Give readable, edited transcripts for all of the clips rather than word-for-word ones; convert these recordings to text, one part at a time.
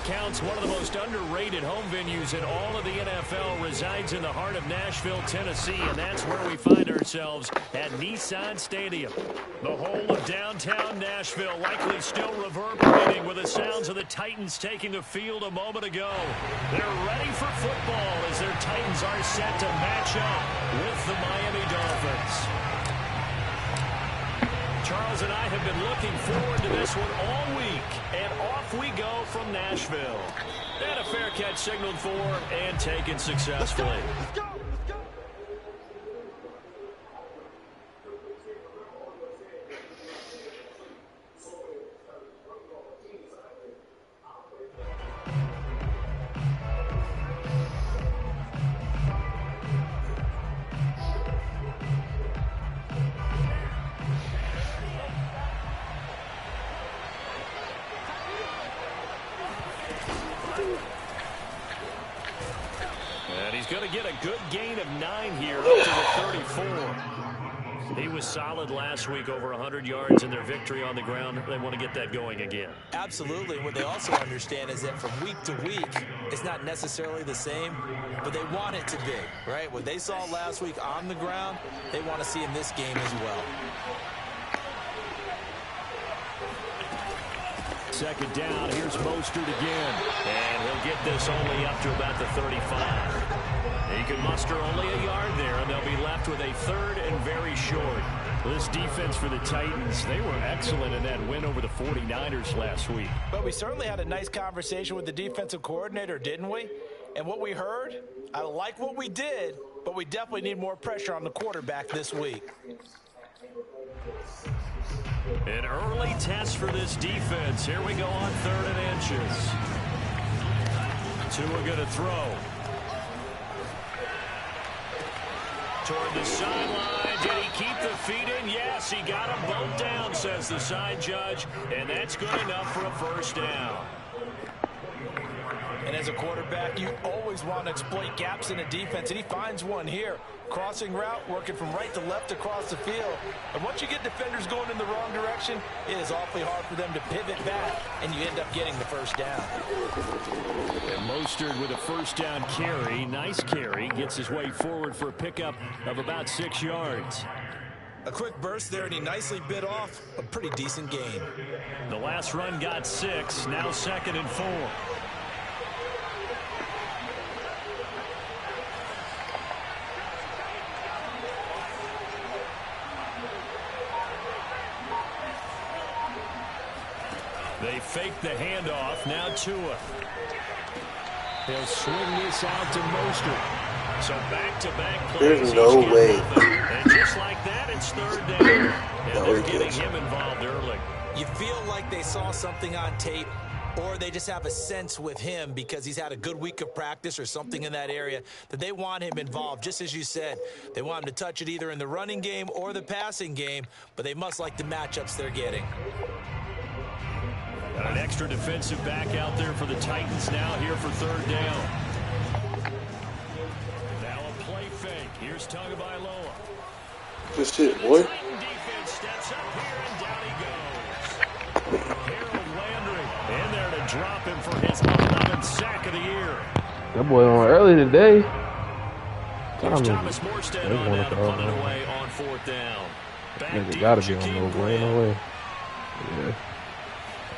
accounts, one of the most underrated home venues in all of the NFL resides in the heart of Nashville, Tennessee, and that's where we find ourselves at Nissan Stadium. The whole of downtown Nashville likely still reverberating with the sounds of the Titans taking the field a moment ago. They're ready for football as their Titans are set to match up with the Miami Dolphins. Charles and I have been looking forward to this one all week, and off we go from Nashville. And a fair catch signaled for and taken successfully. Let's go. And he's going to get a good gain of 9 here up to the 34. He was solid last week, over 100 yards in their victory on the ground. They want to get that going again. Absolutely. What they also understand is that from week to week, it's not necessarily the same, but they want it to be, right? What they saw last week on the ground, they want to see in this game as well. Second down, here's Mostert again. And he'll get this only up to about the 35. He can muster only a yard there, and they'll be left with a third and very short. This defense for the Titans, they were excellent in that win over the 49ers last week. But we certainly had a nice conversation with the defensive coordinator, didn't we? And what we heard, I like what we did, but we definitely need more pressure on the quarterback this week. An early test for this defense. Here we go on 3rd and inches. Tua going to throw. Toward the sideline. Did he keep the feet in? Yes, he got them both down, says the side judge. And that's good enough for a first down. And as a quarterback, you always want to exploit gaps in a defense, and he finds one here. Crossing route, working from right to left across the field. And once you get defenders going in the wrong direction, it is awfully hard for them to pivot back, and you end up getting the first down. And Mostert with a first down carry. Nice carry. Gets his way forward for a pickup of about 6 yards. A quick burst there, and he nicely bit off a pretty decent gain. The last run got 6. Now 2nd and 4. They fake the handoff. Now Tua. He'll swing this out to Mostert. So back-to-back plays. There's no way. And just like that, it's 3rd down. And they're getting him involved early. You feel like they saw something on tape, or they just have a sense with him because he's had a good week of practice or something in that area that they want him involved. Just as you said, they want him to touch it either in the running game or the passing game, but they must like the matchups they're getting. Got an extra defensive back out there for the Titans now here for 3rd down. Now a play fake. Here's Tagovailoa. Good shit, boy. Titan defense steps up here, and down he goes. Harold Landry in there to drop him for his 11th sack of the year. That boy on early today. Here's Thomas Morstead on that, punting away on 4th down. Nigga gotta be on no way, no way. Yeah.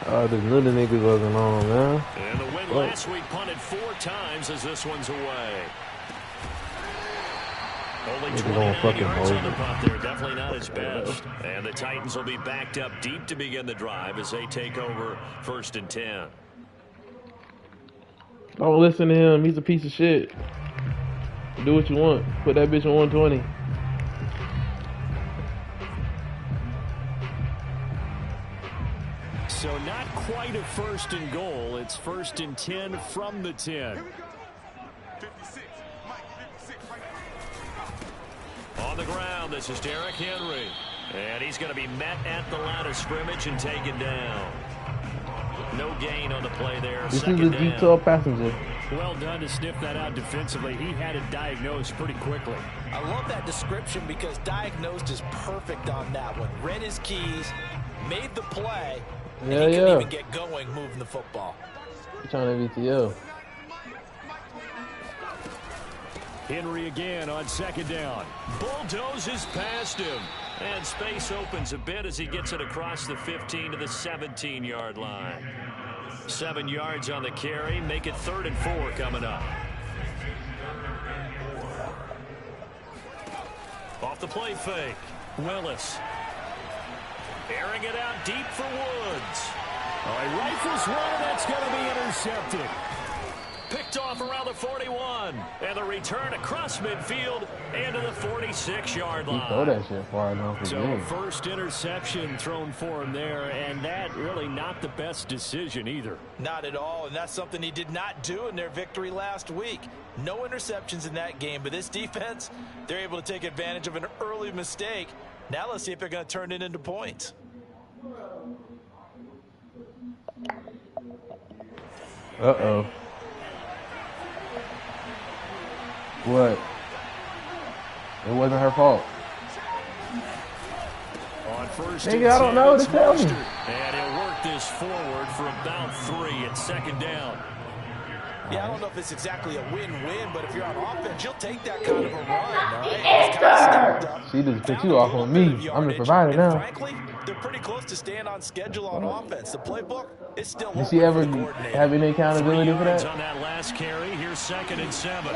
The little niggas wasn't on, man. And the win last week punted 4 times as this one's away. Only 29 yards on the punt there. Definitely not his best. And the Titans will be backed up deep to begin the drive as they take over 1st and 10. Don't listen to him. He's a piece of shit. Do what you want. Put that bitch on 120. So not quite a 1st and goal. It's 1st and 10 from the 10. On the ground, this is Derrick Henry. And he's going to be met at the line of scrimmage and taken down. No gain on the play there. This is a detailed passenger. Well done to sniff that out defensively. He had it diagnosed pretty quickly. I love that description because diagnosed is perfect on that one. Read his keys, made the play, and he couldn't even get going moving the football. You trying to VTO. Henry again on second down. Bulldozes past him. And space opens a bit as he gets it across the 15 to the 17-yard line. 7 yards on the carry. Make it 3rd and 4 coming up. Off the play fake. Willis. Airing it out deep for Woods. Oh, he rifles one, that's going to be intercepted. Picked off around the 41. And the return across midfield into the 46-yard line. He throw that shit far enough. So first interception thrown for him there, and that really not the best decision either. Not at all, and that's something he did not do in their victory last week. No interceptions in that game, but this defense, they're able to take advantage of an early mistake. Now let's see if they're going to turn it into points. Uh-oh. What? It wasn't her fault. On first Nigga, I don't know what to tell you. And he'll work this forward for about 3 at second down. Yeah, I don't know if it's exactly a win-win, but if you're on offense, you'll take that kind of a run, all right? It's kind of stacked up. She just put you off on me. I'm the provider now. Frankly, they're pretty close to staying on schedule on offense. The playbook is still Did she ever have any accountability for that? On that last carry, here's 2nd and 7.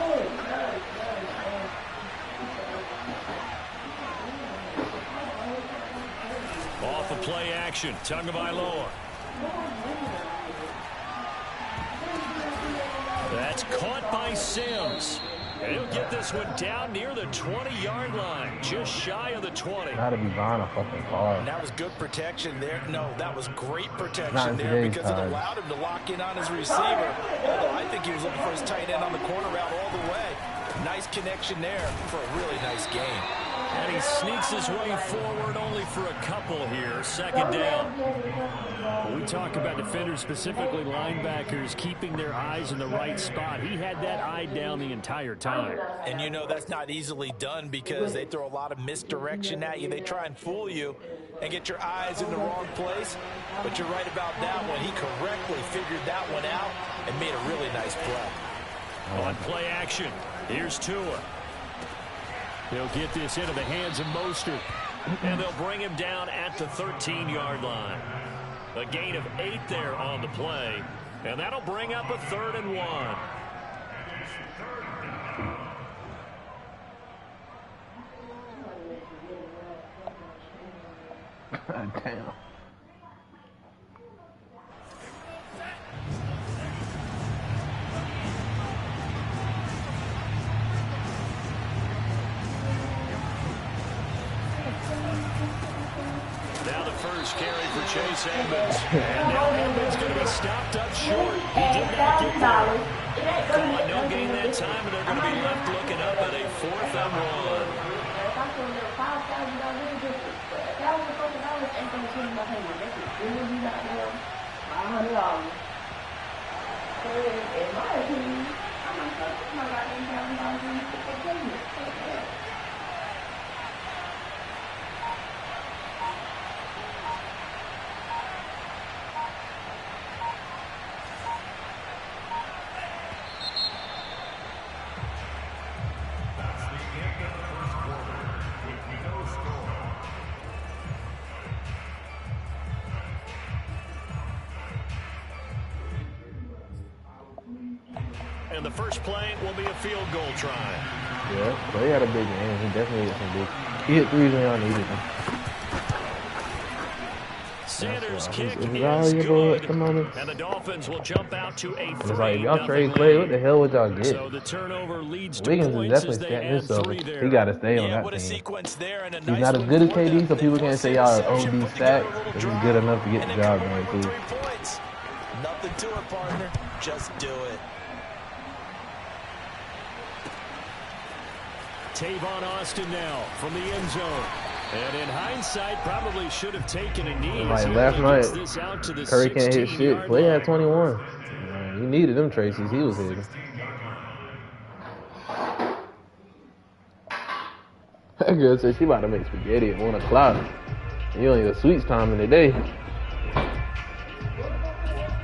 Off of play action, Tagovailoa. That's caught by Sims. And he'll get this one down near the 20-yard line, just shy of the 20. Gotta be buying a fucking car. And that was good protection there. No, that was great protection there because it allowed him to lock in on his receiver. Although I think he was looking for his tight end on the corner route all the way. Nice connection there for a really nice game. And he sneaks his way forward only for a couple here. 2nd down. When we talk about defenders, specifically linebackers, keeping their eyes in the right spot. He had that eye down the entire time. And you know that's not easily done because they throw a lot of misdirection at you. They try and fool you and get your eyes in the wrong place. But you're right about that one. He correctly figured that one out and made a really nice play. On play action, here's Tua. They'll get this into the hands of Mostert. And they'll bring him down at the 13-yard line. A gain of 8 there on the play. And that'll bring up a 3rd and 1. Damn. Now the first carry for Chase Edmonds. And now Edmonds going to be stopped up short. He did not get there. Come on, no gain that time, and they're going to be left looking up at a 4th and 1. And the first play will be a field goal try. Yeah, but he had a big game. He definitely hit some big. He hit 3s when y'all needed him. Sanders' kick is good. Come on. And the Dolphins will jump out to a 3-0 like, y'all trade Clay, what the hell would y'all get? So the turnover leads to Wiggins is points definitely as they setting add himself. 3 there. He got to stay on that what a team. sequence there and a He's nice not as good as one for KD, them. so people can't say y'all are OD stats, but he's good enough to get the And job they done, convert too. 3 points. Nothing to it, partner. Just do it. Tavon Austin now from the end zone. And in hindsight, probably should have taken a knee. Like last night, Curry can't hit shit. Clay had 21. Man, he needed them Tracy's. He was hitting. That girl said she about to make spaghetti at 1 o'clock. You only the sweets time in the day.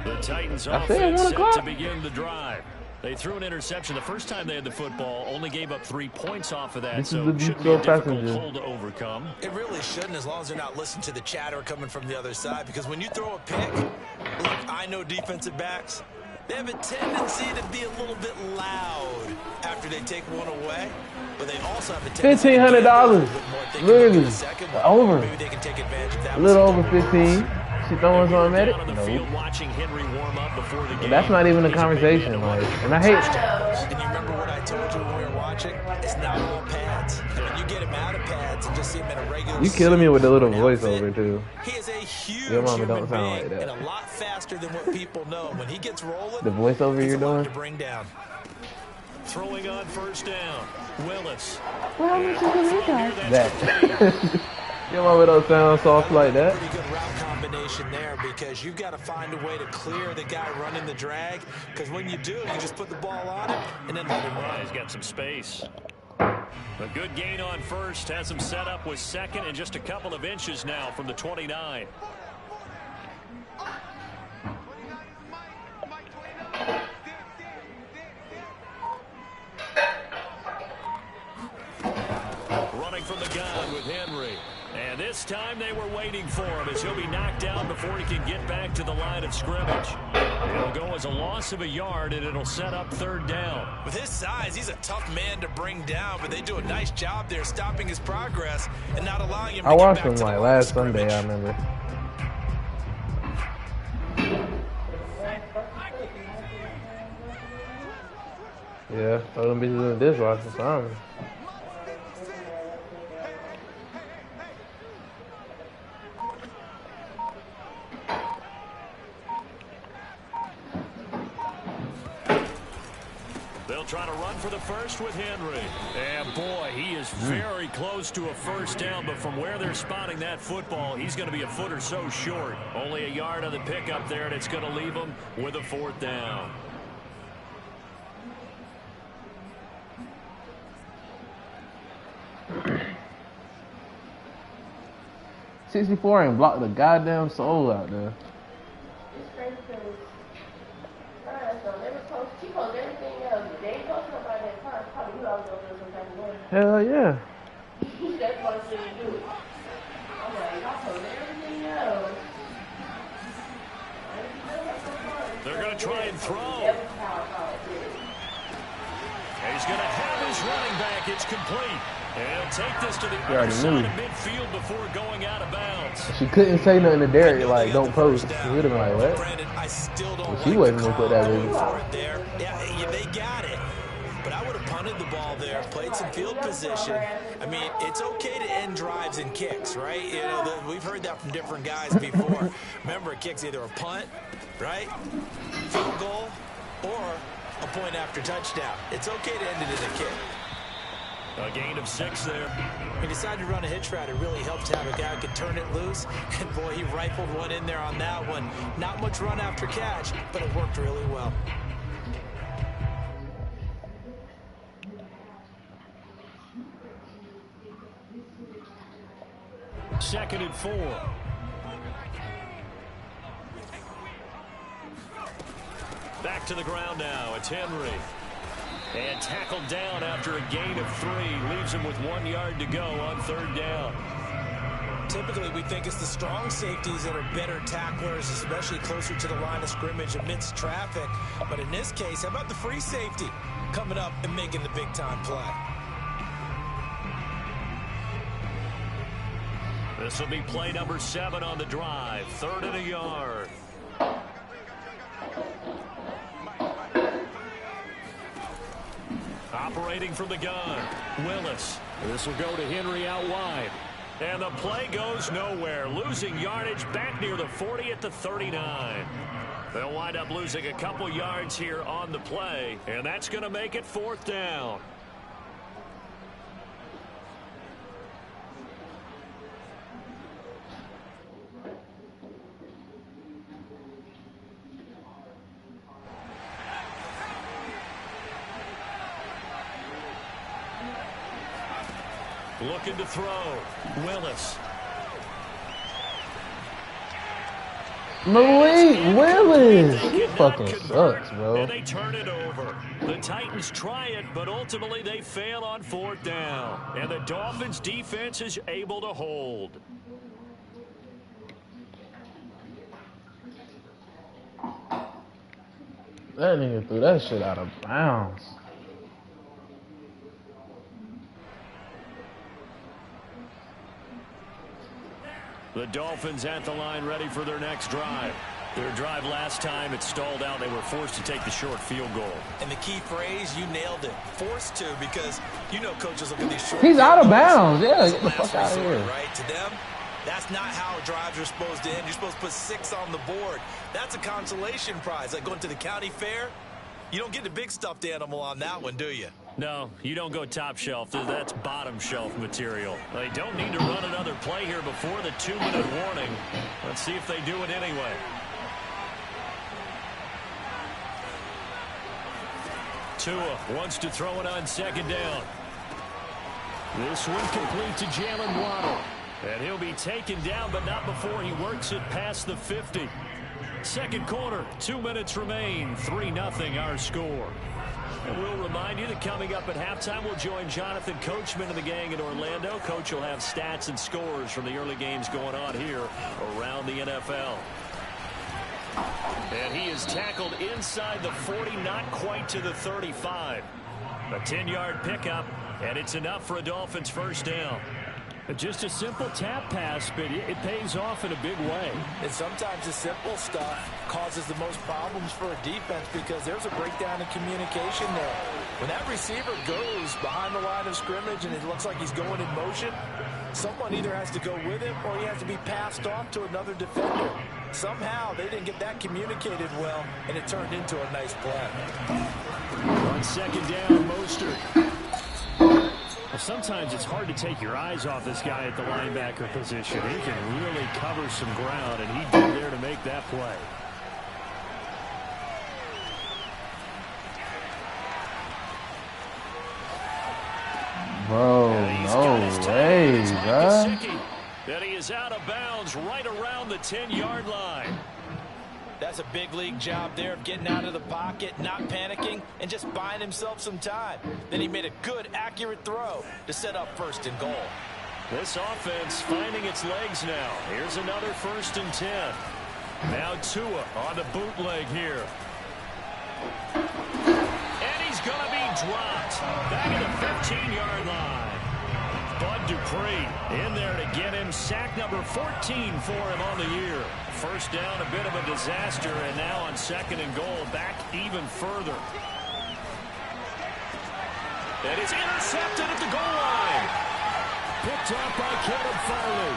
The Titans I said offense 1 set o'clock. to begin the drive. They threw an interception the first time they had the football, only gave up 3 points off of that, This is so the it shouldn't be a Detroit difficult Passengers. hole to overcome. It really shouldn't, as long as they're not listening to the chatter coming from the other side, because when you throw a pick, look, I know defensive backs, they have a tendency to be a little bit loud after they take one away, but they also have a tendency $1,500. Literally. Over. Maybe they can take advantage of that. A little over 15. She throwing something at it? Down on the No. field watching Henry warm up before the game. That's not even a He's big conversation. man to Like, watch. and I hate. And you remember what I told you when we were watching? It's not all pads. And when you get him out of pads and just see him in a regular You killing me with the little outfit, voiceover too. He is a huge Your mama human don't sound like being that. and a lot faster than what people know. When he gets rolling, The voiceover he's you're a lot doing. to bring down. Throwing on first down. Willis. Well, how much is the red guy? That. Your mama don't sound soft like that. Pretty good route combination there, because you've got to find a way to clear the guy running the drag, because when you do, you just put the ball on him and then let him run. He's got some space. A good gain on first. Has him set up with second and just a couple of inches now from the 29. Running from the gun with Henry. And this time they were waiting for him, as he'll be knocked down before he can get back to the line of scrimmage. It'll go as a loss of a yard, and it'll set up third down. With his size, he's a tough man to bring down, but they do a nice job there stopping his progress and not allowing him to I get watched back him to the like line of last Sunday, I scrimmage. remember. Yeah, throw them bitches in the dishwasher, something. They'll try to run for the first with Henry. And boy, he is very close to a first down, but from where they're spotting that football, he's going to be a foot or so short. Only a yard on the pickup there, and it's going to leave him with a fourth down. $64 and blocked the goddamn soul out there. It's crazy because they were post, she posted everything else. They ain't posting about that car. Probably knew I was going to do some type of way. Hell yeah. That's why she didn't do it. I'm like, y'all posted everything else. They're going to try and throw. That was how I thought it did. And he's going to have his running back. It's complete. And he'll take this to the You other already side knew. of midfield before going out of bounds. She couldn't say nothing to Derek, like, They got don't the first post. She down. would have been like, what? Brandon, I still don't Well, she like wasn't the gonna put call that going in. for it there. Yeah, they got it. But I would have punted the ball there, played some field position. I mean, it's okay to end drives and kicks, right? You know, we've heard that from different guys before. Remember, a kick's either a punt, right, field goal, or a point after touchdown. It's okay to end it in a kick. A gain of 6 there. He decided to run a hitch route. It really helped to have a guy who could turn it loose. And, boy, he rifled one in there on that one. Not much run after catch, but it worked really well. Second and 4. Back to the ground now. It's Henry. And tackled down after a gain of 3. Leaves him with 1 yard to go on third down. Typically, we think it's the strong safeties that are better tacklers, especially closer to the line of scrimmage amidst traffic. But in this case, how about the free safety coming up and making the big-time play? This will be play number 7 on the drive. 3rd and a yard. Operating from the gun, Willis. This will go to Henry out wide. And the play goes nowhere. Losing yardage back near the 40 at the 39. They'll wind up losing a couple yards here on the play. And that's going to make it 4th down. Looking to throw. Willis. Malik Willis. They He cannot fucking convert, sucks, bro. and they turn it over. The Titans try it, but ultimately they fail on 4th down. And the Dolphins' defense is able to hold. That nigga threw that shit out of bounds. The Dolphins at the line ready for their next drive. Their drive last time, it stalled out. They were forced to take the short field goal. And the key phrase, you nailed it. Forced to, because you know coaches look at these short He's out of field goals bounds. Yeah, as get a the fuck last out of resort, here. right? To them, that's not how drives are supposed to end. You're supposed to put 6 on the board. That's a consolation prize. Like going to the county fair, you don't get the big stuffed animal on that one, do you? No, you don't go top shelf. That's bottom shelf material. They don't need to run another play here before the 2-minute warning. Let's see if they do it anyway. Tua wants to throw it on 2nd down. This one complete to Jalen Waddle. And he'll be taken down, but not before he works it past the 50. Second quarter, 2 minutes remain. 3-0 our score. And we'll remind you that coming up at halftime, we'll join Jonathan Coachman and the gang in Orlando. Coach will have stats and scores from the early games going on here around the NFL. And he is tackled inside the 40, not quite to the 35. A 10-yard pickup, and it's enough for a Dolphins first down. Just a simple tap pass, but it pays off in a big way. And sometimes the simple stuff causes the most problems for a defense because there's a breakdown in communication there. When that receiver goes behind the line of scrimmage and it looks like he's going in motion, someone either has to go with him or he has to be passed off to another defender. Somehow they didn't get that communicated well, and it turned into a nice play. On 2nd down, Mostert. Well, sometimes it's hard to take your eyes off this guy at the linebacker position. He can really cover some ground, and he did there to make that play. Bro, no way, bro. And he is out of bounds right around the 10-yard line. That's a big league job there of getting out of the pocket, not panicking, and just buying himself some time. Then he made a good, accurate throw to set up 1st and goal. This offense finding its legs now. Here's another 1st and 10. Now Tua on the bootleg here. And he's going to be dropped. Back at the 15-yard line. Bud Dupree in there to get him. Sack number 14 for him on the year. First down, a bit of a disaster, and now on 2nd and goal, back even further. It is intercepted at the goal line. Picked up by Caleb Farley.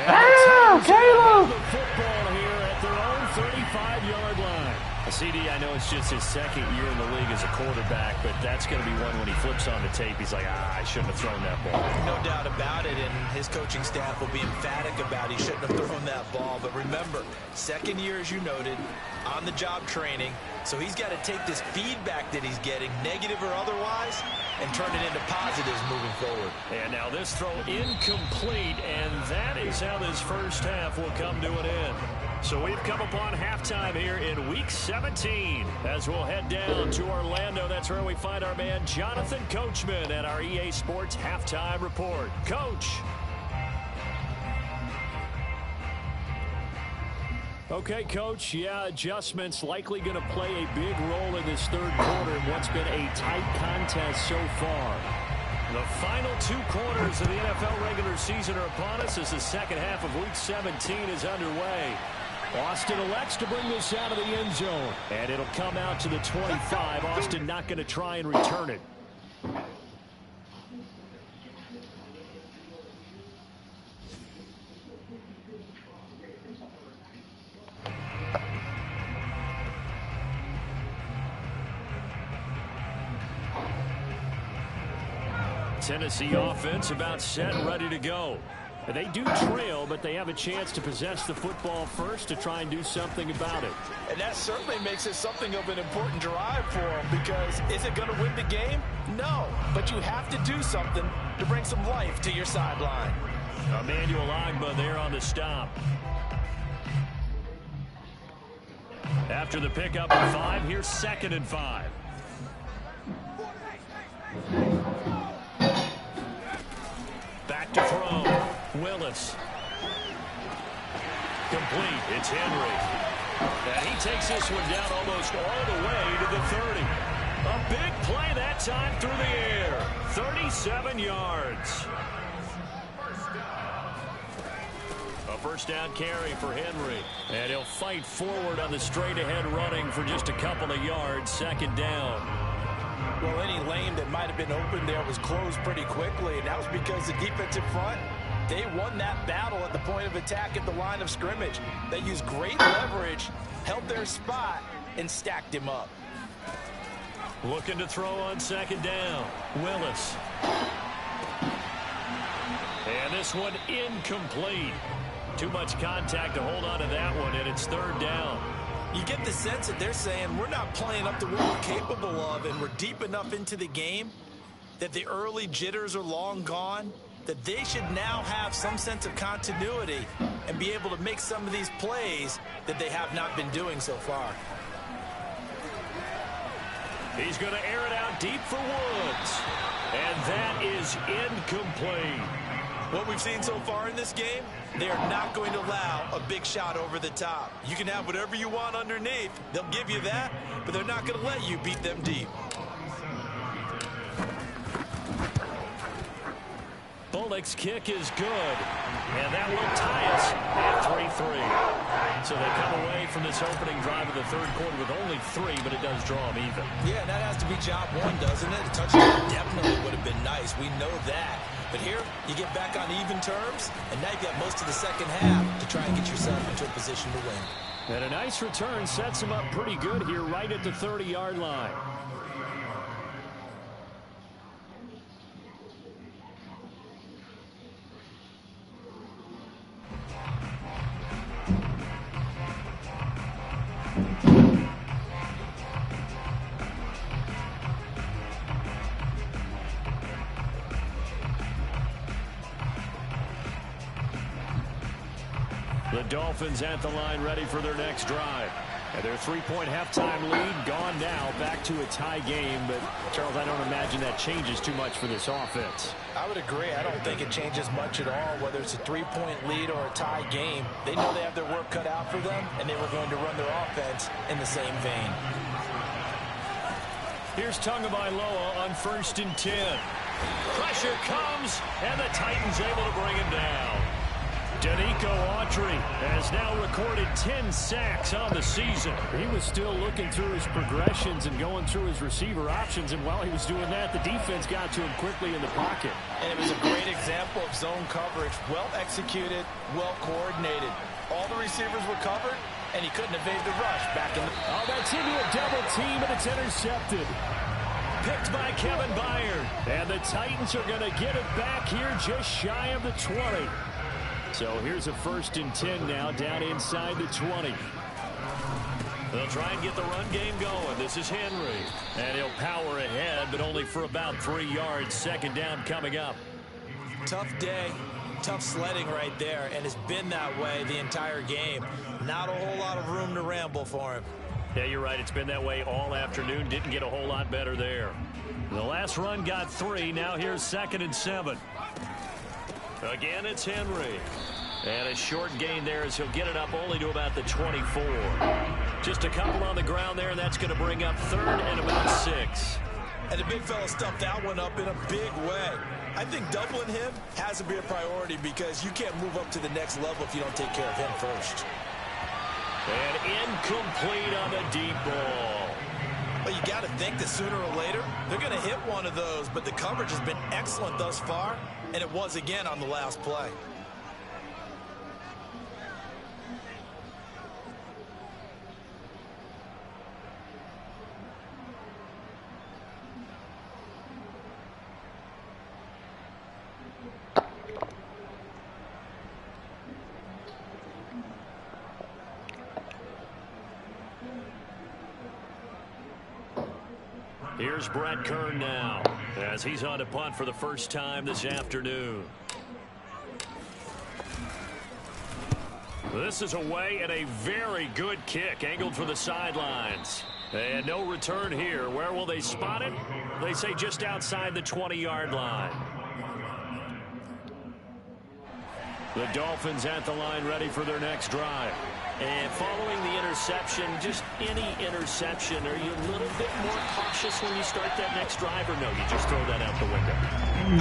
Damn, Caleb! The football here at their own 35-yard line. CD, I know it's just his 2nd year in the league as a quarterback, but that's going to be one when he flips on the tape. He's like, I shouldn't have thrown that ball. No doubt about it, and his coaching staff will be emphatic about he shouldn't have thrown that ball. But remember, 2nd year, as you noted, on-the-job training, so he's got to take this feedback that he's getting, negative or otherwise, and turn it into positives moving forward. And now this throw incomplete, and that is how this first half will come to an end. So we've come upon halftime here in Week 17 as we'll head down to Orlando. That's where we find our man Jonathan Coachman at our EA Sports Halftime Report. Coach. Okay, Coach, yeah, adjustments likely going to play a big role in this 3rd quarter in what's been a tight contest so far. The final 2 quarters of the NFL regular season are upon us as the 2nd half of Week 17 is underway. Austin elects to bring this out of the end zone, and it'll come out to the 25. Austin not going to try and return it. Tennessee offense about set and ready to go. They do trail, but they have a chance to possess the football first to try and do something about it. And that certainly makes it something of an important drive for them, because is it going to win the game? No, but you have to do something to bring some life to your sideline. Emmanuel Ogbah there on the stop. After the pickup of 5, here's 2nd and 5. Back to throw. Willis. Complete. It's Henry. And he takes this one down almost all the way to the 30. A big play that time through the air. 37 yards. A first down carry for Henry. And he'll fight forward on the straight-ahead running for just a couple of yards. 2nd down. Well, any lane that might have been open there was closed pretty quickly, and that was because the defensive front, they won that battle at the point of attack at the line of scrimmage. They used great leverage, held their spot, and stacked him up. Looking to throw on 2nd down. Willis. And this one incomplete. Too much contact to hold on to that one, and it's 3rd down. You get the sense that they're saying we're not playing up to what we're capable of, and we're deep enough into the game that the early jitters are long gone, that they should now have some sense of continuity and be able to make some of these plays that they have not been doing so far. He's going to air it out deep for Woods. And that is incomplete. What we've seen so far in this game, they are not going to allow a big shot over the top. You can have whatever you want underneath. They'll give you that, but they're not going to let you beat them deep. Bullock's kick is good. And that will tie us at 3-3. So they come away from this opening drive of the 3rd quarter with only 3, but it does draw them even. Yeah, that has to be job 1, doesn't it? A touchdown definitely would have been nice. We know that. But here, you get back on even terms, and now you've got most of the 2nd half to try and get yourself into a position to win. And a nice return sets him up pretty good here right at the 30-yard line. The Dolphins at the line ready for their next drive. And their 3-point halftime lead gone now, back to a tie game. But, Charles, I don't imagine that changes too much for this offense. I would agree. I don't think it changes much at all, whether it's a 3-point lead or a tie game. They know they have their work cut out for them, and they were going to run their offense in the same vein. Here's Tagovailoa on 1st and 10. Pressure comes, and the Titans able to bring him down. Danico Autry has now recorded 10 sacks on the season. He was still looking through his progressions and going through his receiver options, and while he was doing that, the defense got to him quickly in the pocket. And it was a great example of zone coverage, well executed, well coordinated. All the receivers were covered, and he couldn't evade the rush back in the... Oh, that's into a double team, and it's intercepted. Picked by Kevin Byard. And the Titans are going to get it back here just shy of the 20. So here's a 1st and 10 now down inside the 20. They'll try and get the run game going. This is Henry. And he'll power ahead, but only for about 3 yards. 2nd down coming up. Tough day, tough sledding right there, and it's been that way the entire game. Not a whole lot of room to ramble for him. Yeah, you're right. It's been that way all afternoon. Didn't get a whole lot better there. The last run got 3. Now here's 2nd and 7. Again, it's Henry. And a short gain there as he'll get it up only to about the 24. Just a couple on the ground there, and that's going to bring up 3rd and about 6. And the big fella stuffed that one up in a big way. I think doubling him has to be a priority because you can't move up to the next level if you don't take care of him first. And incomplete on the deep ball. Well, you got to think that sooner or later they're going to hit one of those, but the coverage has been excellent thus far, and it was again on the last play. Here's Brett Kern now as he's on to punt for the first time this afternoon. This is away and a very good kick angled for the sidelines. And no return here. Where will they spot it? They say just outside the 20-yard line. The Dolphins at the line ready for their next drive. And following the interception, just any interception, are you a little bit more cautious when you start that next drive, or no, you just throw that out the window?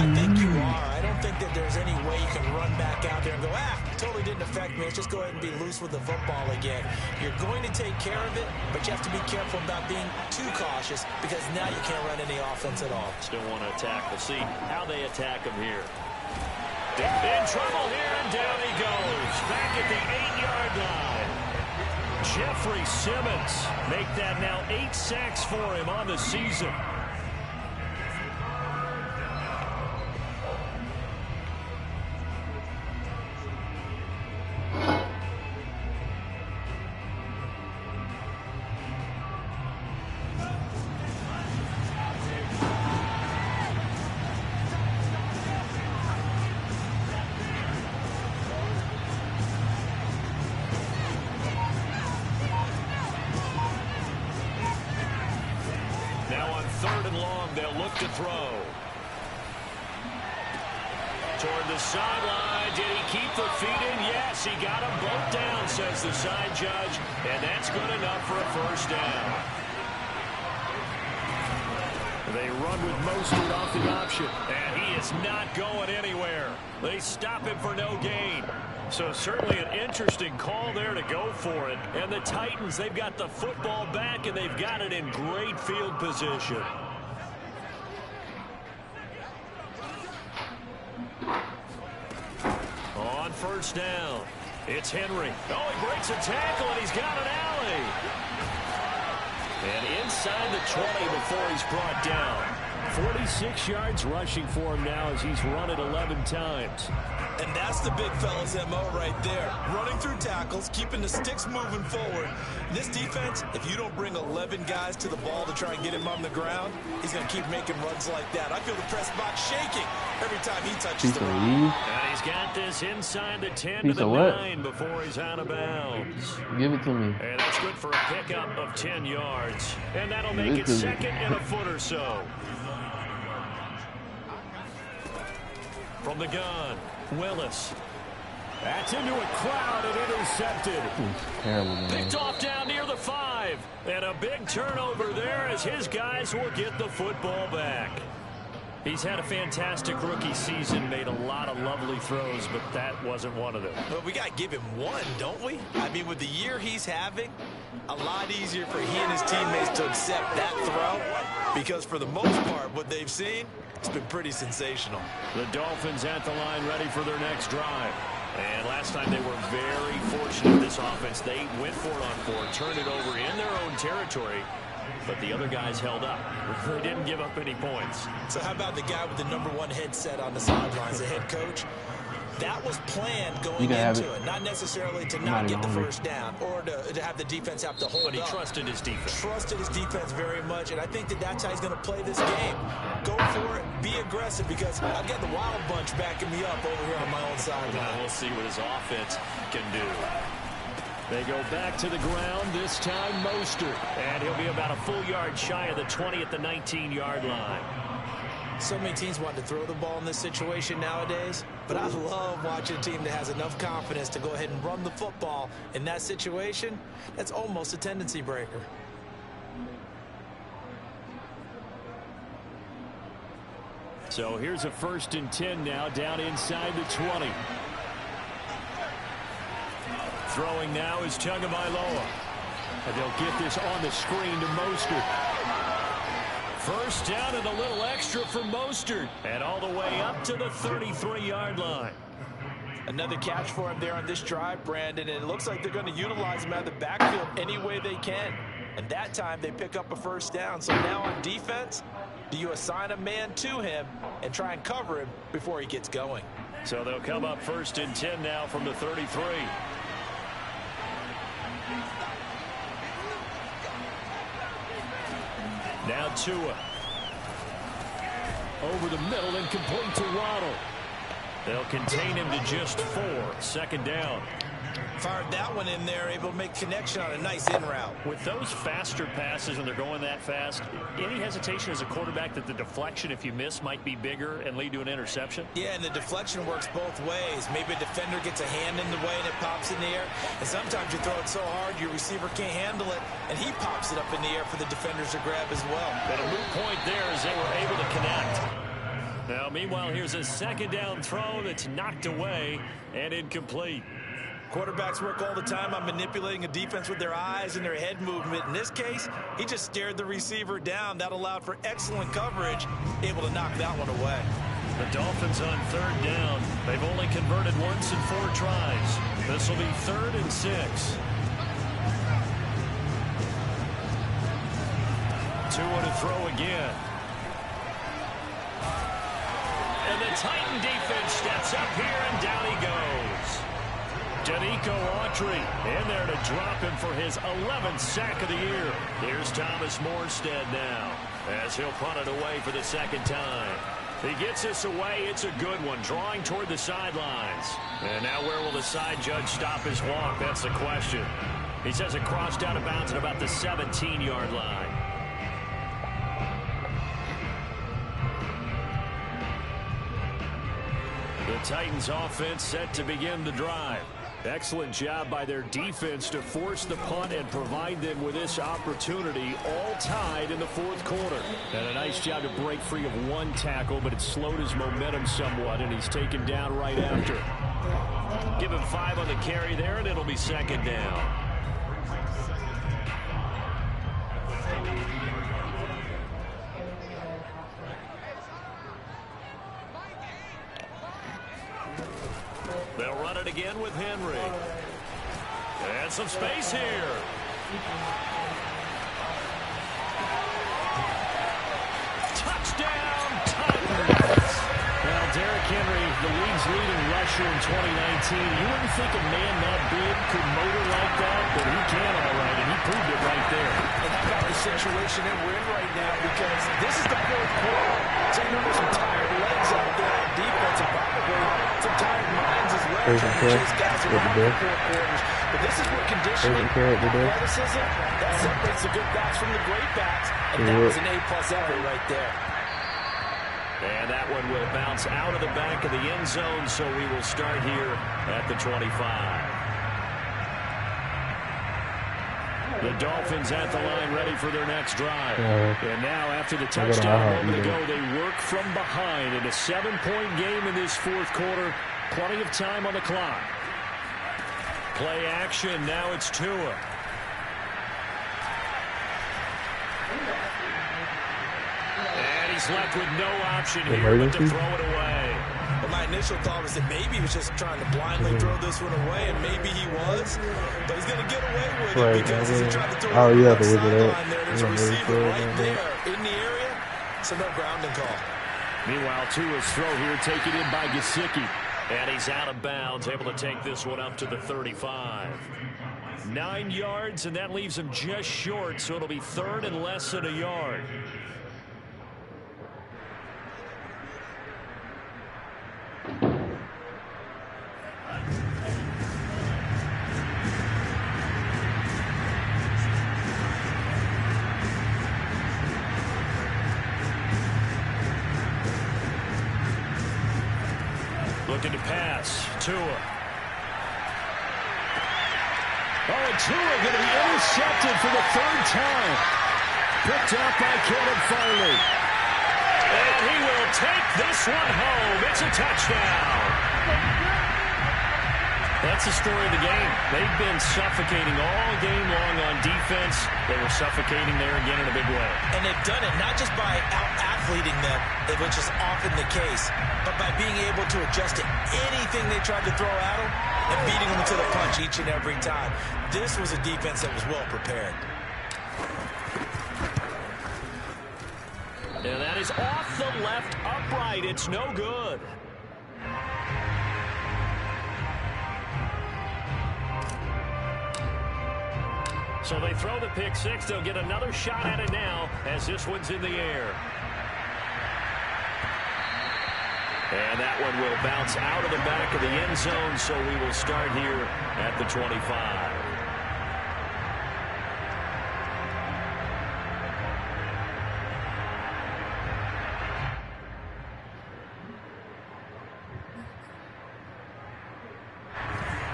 I think you are. I don't think that there's any way you can run back out there and go, totally didn't affect me. Let's just go ahead and be loose with the football again. You're going to take care of it, but you have to be careful about being too cautious because now you can't run any offense at all. Still want to attack. We'll see how they attack him here. In trouble here, and down he goes. Back at the 8-yard line. Jeffrey Simmons make that now 8 sacks for him on the season. To throw. Toward the sideline. Did he keep the feet in? Yes, he got them both down, says the side judge. And that's good enough for a first down. They run with Mostert off the option. And he is not going anywhere. They stop him for no gain. So certainly an interesting call there to go for it. And the Titans, they've got the football back, and they've got it in great field position. On first down, it's Henry. Oh, he breaks a tackle, and he's got an alley. And inside the 20 before he's brought down. 46 yards rushing for him now as he's run it 11 times. And that's the big fella's MO right there. Running through tackles, keeping the sticks moving forward. This defense, if you don't bring 11 guys to the ball to try and get him on the ground, he's going to keep making runs like that. I feel the press box shaking every time he touches the ball. And he's got this inside the 10 to the 9 before he's out of bounds. Give it to me. And that's good for a pickup of 10 yards. And that'll make it second and a foot or so. From the gun, Willis. That's into a crowd and intercepted. Terrible, man. Picked off down near the 5. And a big turnover there as his guys will get the football back. He's had a fantastic rookie season, made a lot of lovely throws, but that wasn't one of them. Well, we got to give him one, don't we? I mean, with the year he's having, a lot easier for he and his teammates to accept that throw because for the most part, what they've seen, it's been pretty sensational. The Dolphins at the line ready for their next drive. And last time they were very fortunate, this offense. They went for it on 4, turned it over in their own territory, but the other guys held up. They didn't give up any points. So how about the guy with the #1 headset on the sidelines, the head coach? That was planned going into it, not necessarily to not get the first down or to have the defense have to hold up. But he trusted his defense. Trusted his defense very much, and I think that that's how he's going to play this game. Go for it, be aggressive, because I've got the Wild Bunch backing me up over here on my own sideline. We'll see what his offense can do. They go back to the ground, this time Mostert, and he'll be about a full yard shy of the 20 at the 19-yard line. So many teams want to throw the ball in this situation nowadays, but I love watching a team that has enough confidence to go ahead and run the football in that situation. That's almost a tendency breaker. So here's a 1st and 10 now, down inside the 20. Throwing now is Tagovailoa. And they'll get this on the screen to Mostert. First down and a little extra for Mostert. And all the way up to the 33-yard line. Another catch for him there on this drive, Brandon, and it looks like they're going to utilize him out of the backfield any way they can. And that time they pick up a first down. So now on defense, do you assign a man to him and try and cover him before he gets going? So they'll come up 1st and 10 now from the 33. Now Tua. Over the middle and complete to Waddle. They'll contain him to just 4. Second down. Fired that one in there, able to make connection on a nice in route. With those faster passes, when they're going that fast, any hesitation as a quarterback that the deflection, if you miss, might be bigger and lead to an interception? Yeah, and the deflection works both ways. Maybe a defender gets a hand in the way and it pops in the air. And sometimes you throw it so hard your receiver can't handle it, and he pops it up in the air for the defenders to grab as well. But a moot point there as they were able to connect. Now, meanwhile, here's a second down throw that's knocked away and incomplete. Quarterbacks work all the time on manipulating a defense with their eyes and their head movement. In this case, he just stared the receiver down. That allowed for excellent coverage, able to knock that one away. The Dolphins on third down. They've only converted once in 4 tries. This will be 3rd and 6. Tua to throw again. And the Titan defense steps up here, and down he goes. Danico Autry in there to drop him for his 11th sack of the year. Here's Thomas Morstead now as he'll punt it away for the second time. He gets this away. It's a good one, drawing toward the sidelines. And now where will the side judge stop his walk? That's the question. He says it crossed out of bounds at about the 17-yard line. The Titans offense set to begin the drive. Excellent job by their defense to force the punt and provide them with this opportunity, all tied in the 4th quarter. And a nice job to break free of one tackle, but it slowed his momentum somewhat, and he's taken down right after. Give him 5 on the carry there, and it'll be second down. They'll run it again with Henry. And some space here. Touchdown, Titans. Well, Derrick Henry, the league's leading rusher in 2019. You wouldn't think a man that big could motor like that, but he can all right, and he proved it right there. And how about the situation that we're in right now? Because this is the 4th quarter. So you know there's some tired legs out there on defense and probably some tired minds as well. Chase guys around the 4 quarters. But this is where conditioning, athleticism, that separates the good backs from the great backs. And that was an A-plus effort right there. And that one will bounce out of the back of the end zone, so we will start here at the 25. The Dolphins at the line ready for their next drive. And now after the touchdown a moment ago, they work from behind in a 7-point game in this 4th quarter. Plenty of time on the clock. Play action. Now it's Tua. And he's left with no option here but to throw it away. Well, my initial thought was that maybe he was just trying to blindly throw this one away, and maybe he was. But he's going to get away with it because he tried to throw it on the sideline there. There's a receiver right there in the area, so no grounding call. Meanwhile, Tua's throw here taken in by Gesicki. And he's out of bounds, able to take this one up to the 35. 9 yards, and that leaves him just short, so it'll be 3rd and less than a yard. Looking to pass. Tua. Oh, and Tua going to be intercepted for the 3rd time. Picked up by Caleb Farley. And he will take this one home. It's a touchdown. That's the story of the game. They've been suffocating all game long on defense. They were suffocating there again in a big way. And they've done it not just by out-athleting them, which is often the case, but by being able to adjust to anything they tried to throw at them and beating them to the punch each and every time. This was a defense that was well prepared. And that is off the left upright. It's no good. So they throw the pick six. They'll get another shot at it now as this one's in the air. And that one will bounce out of the back of the end zone, so we will start here at the 25.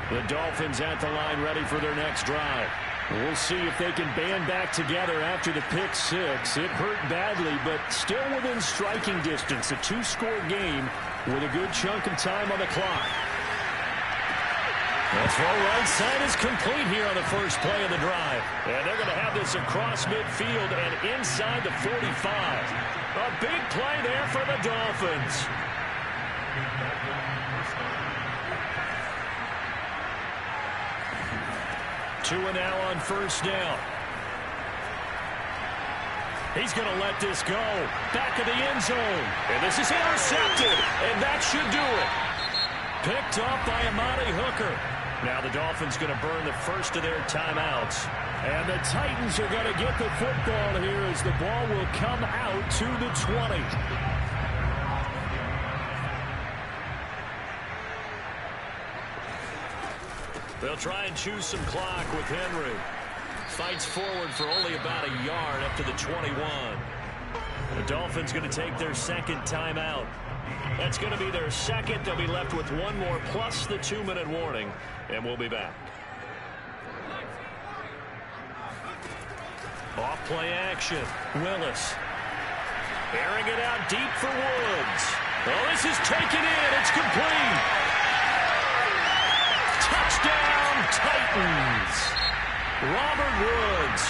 The Dolphins at the line ready for their next drive. We'll see if they can band back together after the pick six. It hurt badly, but still within striking distance. A two-score game with a good chunk of time on the clock. The throw right side is complete here on the first play of the drive. And they're going to have this across midfield and inside the 45. A big play there for the Dolphins. Two and now on first down. He's going to let this go. Back of the end zone. And this is intercepted. And that should do it. Picked up by Amani Hooker. Now the Dolphins going to burn the first of their timeouts. And the Titans are going to get the football here as the ball will come out to the 20. They'll try and choose some clock with Henry. Fights forward for only about a yard up to the 21. The Dolphins going to take their second timeout. That's going to be their second. They'll be left with one more plus the 2-minute warning, and we'll be back. Off play action. Willis. Airing it out deep for Woods. Oh, this is taken in. It's complete. Touchdown, Titans. Robert Woods,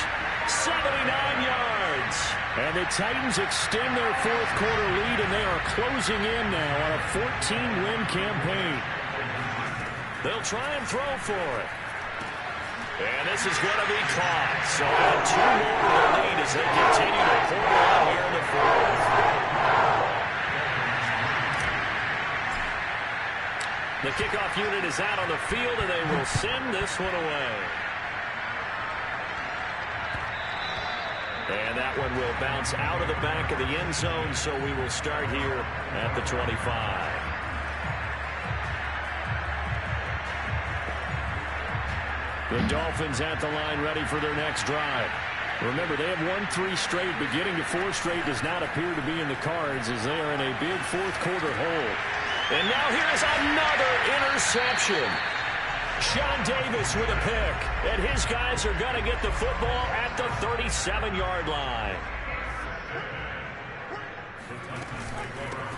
79 yards. And the Titans extend their fourth quarter lead, and they are closing in now on a 14-win campaign. They'll try and throw for it. And this is going to be caught. So add two more to the lead as they continue to pour out here in the fourth. The kickoff unit is out on the field, and they will send this one away. And that one will bounce out of the back of the end zone, so we will start here at the 25. The Dolphins at the line ready for their next drive. Remember, they have won 3 straight, but getting to 4 straight does not appear to be in the cards as they are in a big fourth quarter hole. And now here is another interception. Sean Davis with a pick, and his guys are going to get the football at the 37-yard line.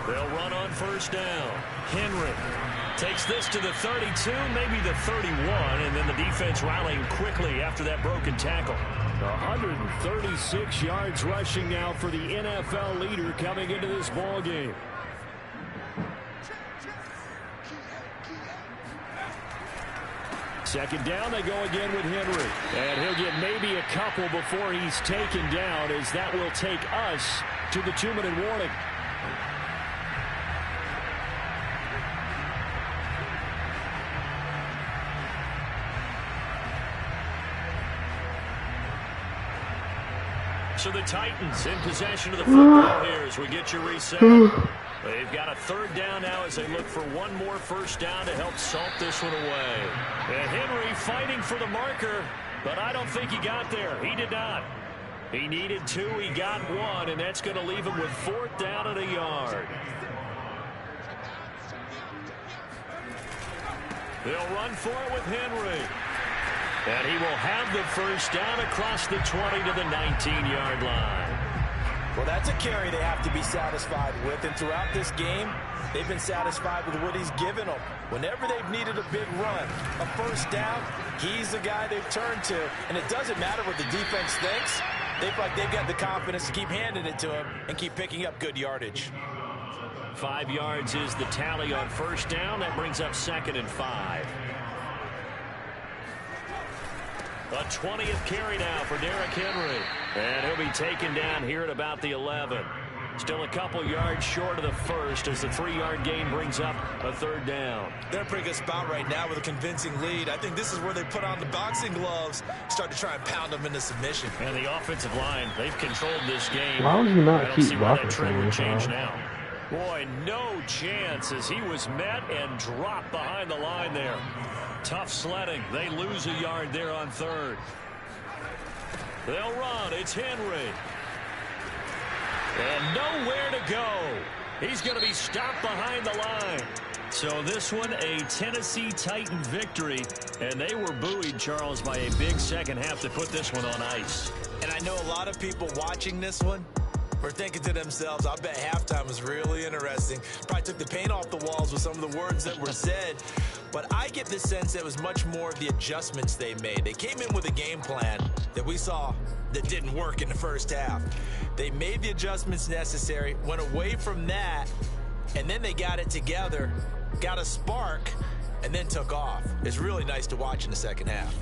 They'll run on first down. Henry takes this to the 32, maybe the 31, and then the defense rallying quickly after that broken tackle. 136 yards rushing now for the NFL leader coming into this ball game. Second down, they go again with Henry. And he'll get maybe a couple before he's taken down, as that will take us to the 2-minute warning. So the Titans in possession of the football here as we get you reset. They've got a third down now as they look for one more first down to help salt this one away. And Henry fighting for the marker, but I don't think he got there. He did not. He needed 2. He got 1, and that's going to leave him with 4th down and a yard. They'll run for it with Henry. And he will have the first down across the 20 to the 19-yard line. Well, that's a carry they have to be satisfied with, and throughout this game, they've been satisfied with what he's given them. Whenever they've needed a big run, a first down, he's the guy they've turned to, and it doesn't matter what the defense thinks. They feel like they've got the confidence to keep handing it to him and keep picking up good yardage. 5 yards is the tally on first down. That brings up 2nd and 5. A 20th carry now for Derrick Henry. And he'll be taken down here at about the 11. Still a couple yards short of the first as the 3-yard gain brings up a third down. They're in a pretty good spot right now with a convincing lead. I think this is where they put on the boxing gloves, start to try and pound them into submission. And the offensive line, they've controlled this game. Why would you not I don't keep see why that blocking trend would for me, change huh? now. Boy, no chance as he was met and dropped behind the line there. Tough sledding. They lose a yard there on third. They'll run. It's Henry. And nowhere to go. He's going to be stopped behind the line. So this one, a Tennessee Titan victory. And they were buoyed, Charles, by a big second half to put this one on ice. And I know a lot of people watching this one were thinking to themselves, I bet halftime was really interesting. Probably took the paint off the walls with some of the words that were said. But I get the sense that it was much more of the adjustments they made. They came in with a game plan that we saw that didn't work in the first half. They made the adjustments necessary, went away from that, and then they got it together, got a spark, and then took off. It's really nice to watch in the second half.